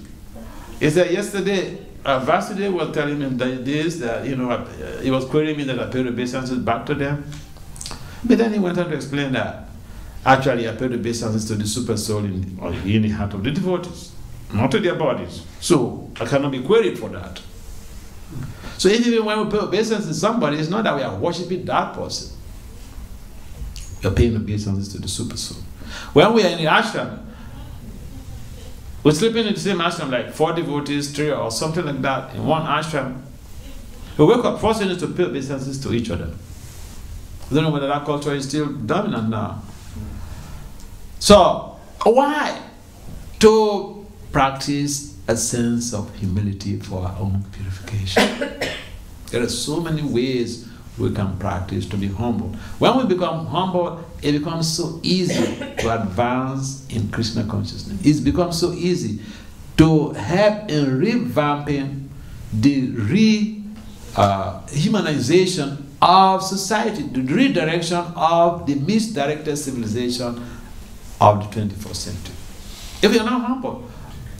He said, yesterday, Vasudeva was telling him that he was querying me that I paid obeisances back to them. But then he went on to explain that actually I paid obeisances to the super soul in the heart of the devotees, not to their bodies. So I cannot be queried for that. So even when we pay obeisances to somebody, it's not that we are worshiping that person. We are paying obeisances to the super soul. When we are in the ashram, we're sleeping in the same ashram, like 4 devotees, 3 or something like that, in one ashram. We wake up, first thing is to pay obeisances to each other. I don't know whether that culture is still dominant now. So, why? To practice a sense of humility for our own purification. There are so many ways we can practice to be humble. When we become humble, it becomes so easy to advance in Krishna consciousness. It becomes so easy to help in revamping the humanization of society, the redirection of the misdirected civilization of the 21st century. If you're not humble,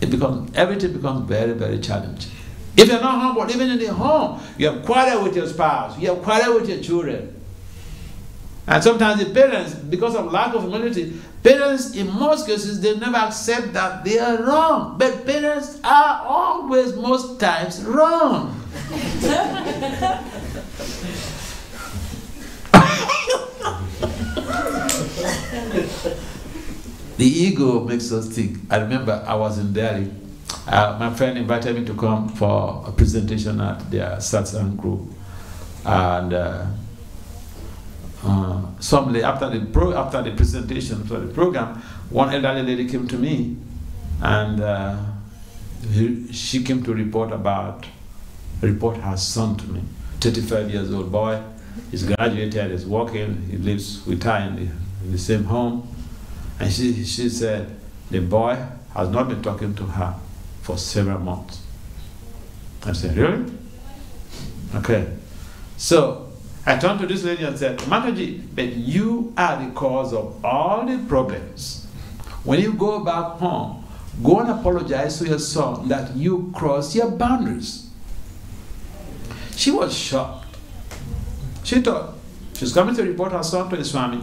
everything becomes very, very challenging. If you're not humble, even in the home, you have quarrel with your spouse, you have quarrel with your children. And sometimes the parents, because of lack of humility, parents in most cases, they never accept that they are wrong. But parents are always, most times, wrong. The ego makes us think. I remember I was in Delhi. My friend invited me to come for a presentation at their satsang group, and after the presentation for the program, one elderly lady came to me, and she came to report her son to me. 35 years old boy, he's graduated, he's working, he lives with her in the same home, and she said the boy has not been talking to her for several months. I said, really? Okay. So I turned to this lady and said, Mataji, but you are the cause of all the problems. When you go back home, go and apologize to your son that you crossed your boundaries. She was shocked. She thought she's coming to report her son to the Swami.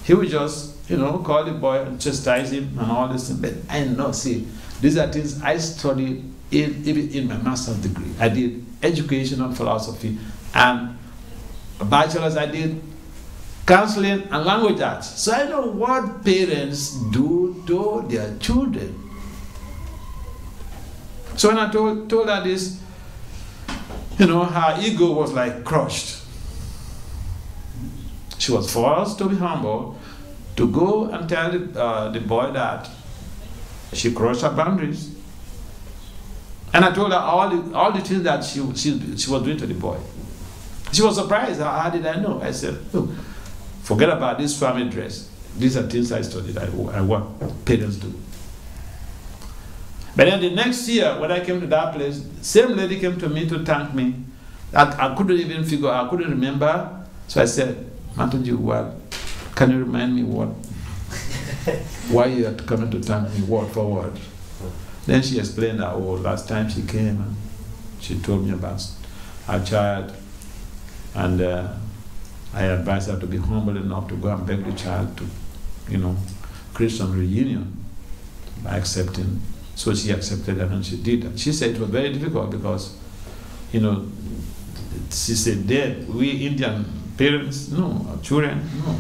He would just, call the boy and chastise him and all this. But I know, see, these are things I studied even in my master's degree. I did education and philosophy, and a bachelor's I did counseling and language arts. So I know what parents do to their children. So when I told her this, her ego was like crushed. She was forced to be humble, to go and tell the boy that she crossed her boundaries. And I told her all the things that she was doing to the boy. She was surprised. How did I know? I said, look, forget about this family dress. These are things I studied, what parents do. But then the next year, when I came to that place, same lady came to me to thank me. I couldn't even figure, I couldn't remember. So I said, Mataji, what? Can you remind me what? Why you are coming to thank me word for word? Then she explained that, oh, last time she came and she told me about her child, and I advised her to be humble enough to go and beg the child to, create some reunion by accepting. So she accepted and she did that. She said it was very difficult because, she said, Dad, we Indian parents, no, our children, no.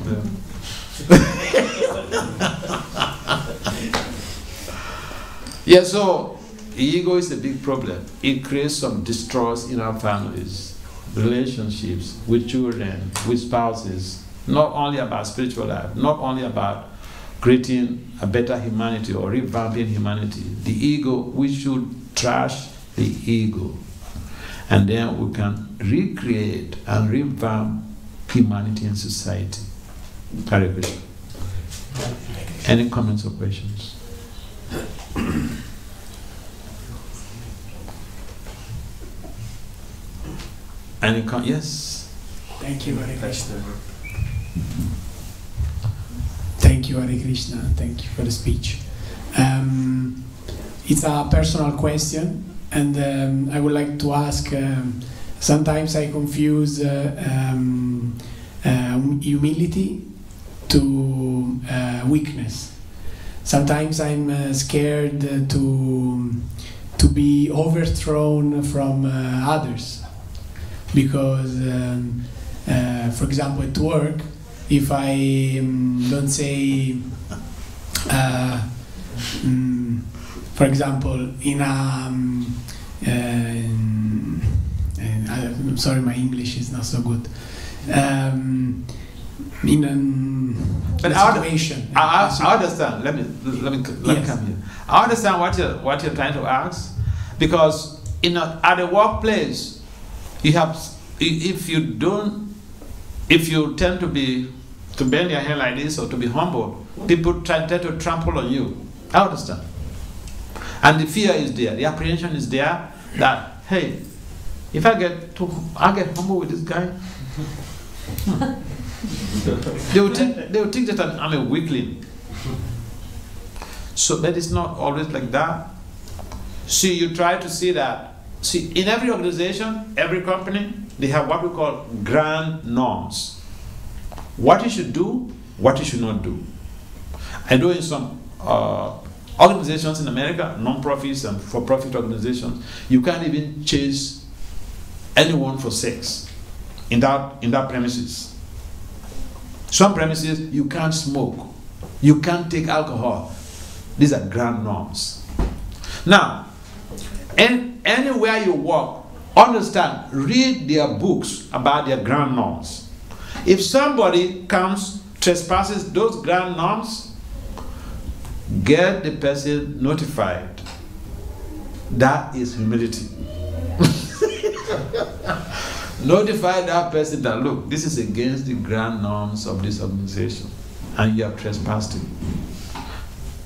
Yeah, so ego is a big problem. It creates some distrust in our families, relationships with children, with spouses, not only about spiritual life, not only about creating a better humanity or revamping humanity. The ego, we should trash the ego. And then we can recreate and revamp humanity and society. Hare Krishna. Any comments or questions? Yes? Thank you, Hare Krishna. Thank you, Hare Krishna. Thank you for the speech. It's a personal question, and I would like to ask, sometimes I confuse humility to weakness. Sometimes I'm scared to be overthrown from others, because, for example, at work, if I don't say, for example, in a, I'm sorry, my English is not so good. In a situation. I understand. Let me come here. I understand what you're trying to ask, because at the workplace, you have, if you tend to bend your head like this or to be humble, people try to trample on you. I understand. And the fear is there, the apprehension is there that, hey, if I get humble with this guy, they will think that I'm a weakling. So, but it's not always like that. See, you try to see that. See, in every organization, every company, they have what we call grand norms. What you should do, what you should not do. I know in some organizations in America, non-profits and for-profit organizations, you can't even chase anyone for sex in that premises. Some premises, you can't smoke. You can't take alcohol. These are grand norms. Now, anywhere you work, understand, read their books about their grand norms. If somebody comes, trespasses those grand norms, get the person notified. That is humility. Notify that person that, look, this is against the grand norms of this organization and you have trespassed it.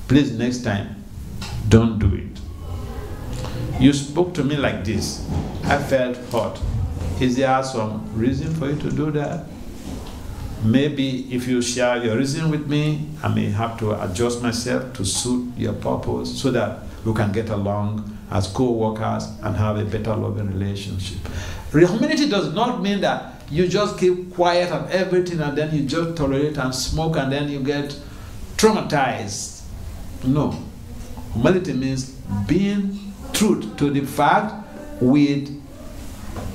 Please, next time, don't do it. You spoke to me like this. I felt hot. Is there some reason for you to do that? Maybe if you share your reason with me, I may have to adjust myself to suit your purpose so that we can get along as co-workers and have a better loving relationship. Humility does not mean that you just keep quiet and everything and then you just tolerate and smoke and then you get traumatized. No. Humility means being true to the fact with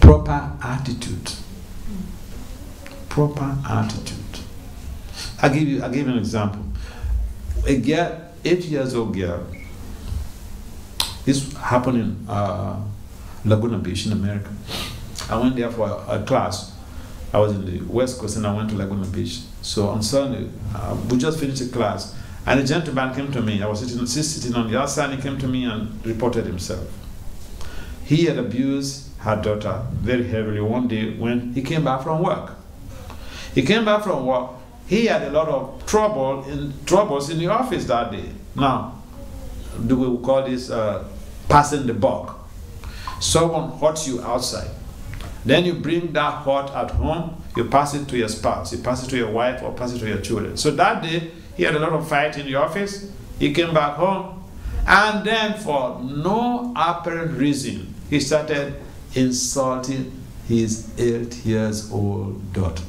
proper attitude. Proper attitude. I'll give you an example. A girl, 8 years old girl, this happened in Laguna Beach in America. I went there for a class. I was in the West Coast and I went to Laguna Beach. So on Sunday, we just finished the class. And a gentleman came to me. I was sitting on the outside. He came to me and reported himself. He had abused her daughter very heavily one day when he came back from work. He came back from work. He had a lot of troubles in the office that day. Now, we call this passing the buck. Someone hurts you outside. Then you bring that hurt at home, you pass it to your spouse, you pass it to your wife, or pass it to your children. So that day, he had a lot of fight in the office. He came back home, and then for no apparent reason, he started insulting his 8-year-old daughter.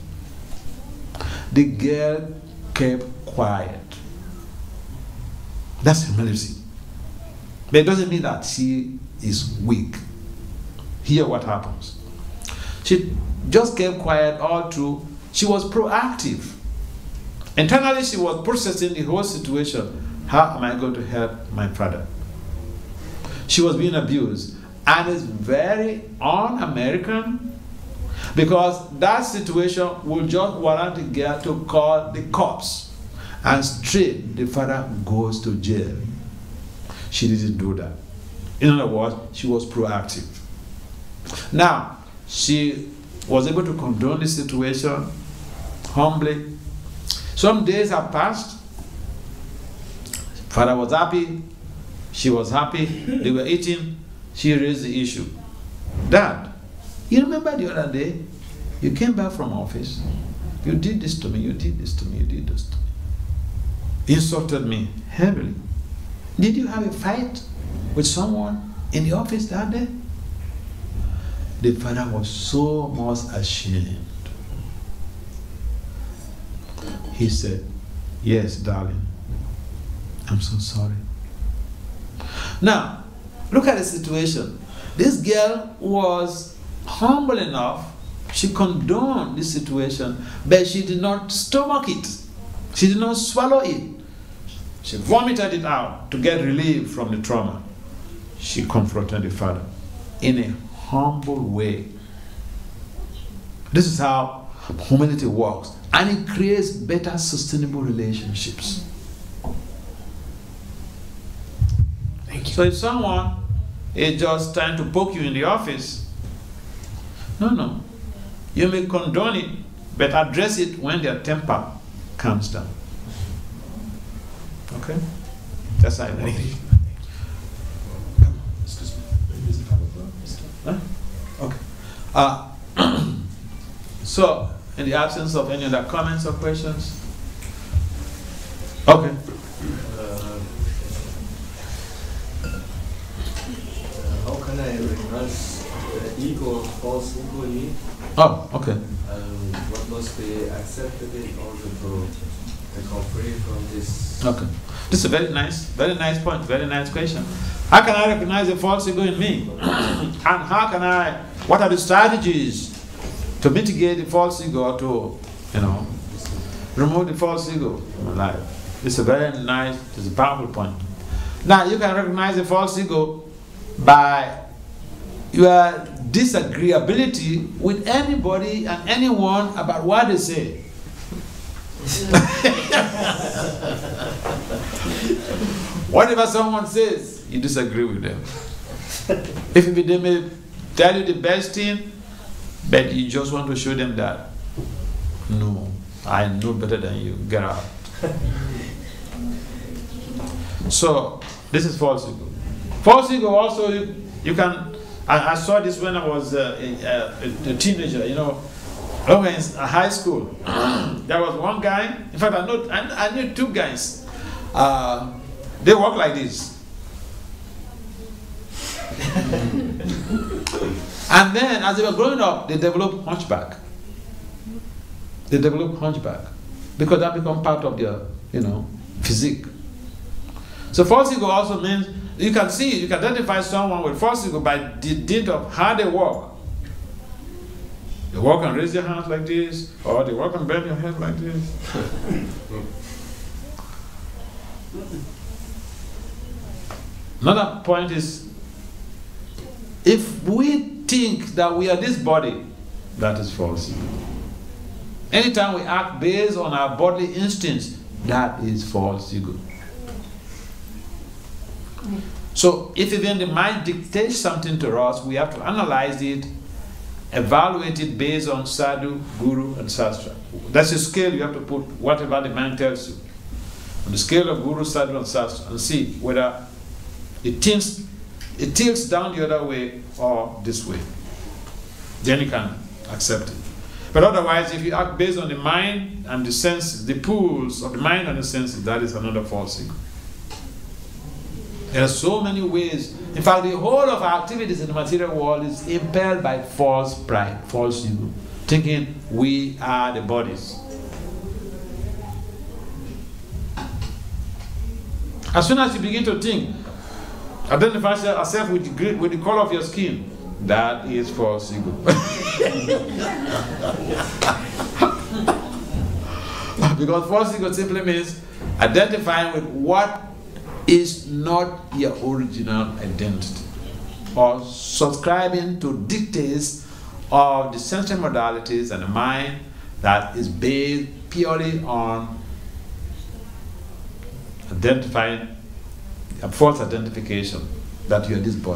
The girl kept quiet. That's humility. But it doesn't mean that she is weak. Hear what happens. She just kept quiet all through. She was proactive. Internally, she was processing the whole situation. How am I going to help my father? She was being abused. And it's very un-American, because that situation will just warrant the girl to call the cops, and straight the father goes to jail. She didn't do that. In other words, she was proactive. Now, she was able to condone the situation humbly. Some days have passed. Father was happy. She was happy. They were eating. She raised the issue. Dad, you remember the other day? You came back from office. You did this to me. You did this to me. You did this to me. You insulted me heavily. Did you have a fight with someone in the office that day? The father was so much ashamed. He said, yes, darling, I'm so sorry. Now, look at the situation. This girl was humble enough. She condoned this situation, but she did not stomach it. She did not swallow it. She vomited it out to get relief from the trauma. She confronted the father in a humble way. This is how humility works, and it creates better, sustainable relationships. Thank you. So if someone is just trying to poke you in the office, no. You may condone it, but address it when their temper calms down. Okay? That's how I want it. Excuse me. Is it Huh? Okay. So, in the absence of any other comments or questions? Okay. How can I recognize the ego, false ego in me? Oh, okay. What must be accepted in order to become free from this? Okay. This is a very nice point, very nice question. How can I recognize the false ego in me? And what are the strategies to mitigate the false ego, to, remove the false ego from my life? It's a very nice, it's a powerful point. Now, you can recognize the false ego by your disagreeability with anybody and anyone about what they say. Whatever someone says, you disagree with them. If they may tell you the best thing, but you just want to show them that, no, I know better than you, get out. So, this is false ego. False ego also, you can, I saw this when I was a teenager, when we were in high school. There was one guy, in fact I knew two guys. They walk like this. And then as they were growing up, they developed hunchback. Because that becomes part of their, physique. So false ego also means you can identify someone with false ego by the dint of how they walk. They walk and raise their hands like this, or they walk and bend your head like this. Another point is, if we think that we are this body, that is false ego. Anytime we act based on our bodily instincts, that is false ego. So if even the mind dictates something to us, we have to analyze it, evaluate it based on sadhu, guru, and sastra. That's a scale you have to put whatever the mind tells you on the scale of guru, sadhu, and sastra, and see whether it tilts down the other way or this way. Then you can accept it. But otherwise, if you act based on the mind and the senses, the pools of the mind and the senses, that is another false ego. There are so many ways. In fact, the whole of our activities in the material world is impelled by false pride, false ego, thinking we are the bodies. As soon as you begin to think, identify yourself with the color of your skin, that is false ego. Because false ego simply means identifying with what is not your original identity, or subscribing to dictates of the sensory modalities and the mind that is based purely on identifying a false identification that you are this body.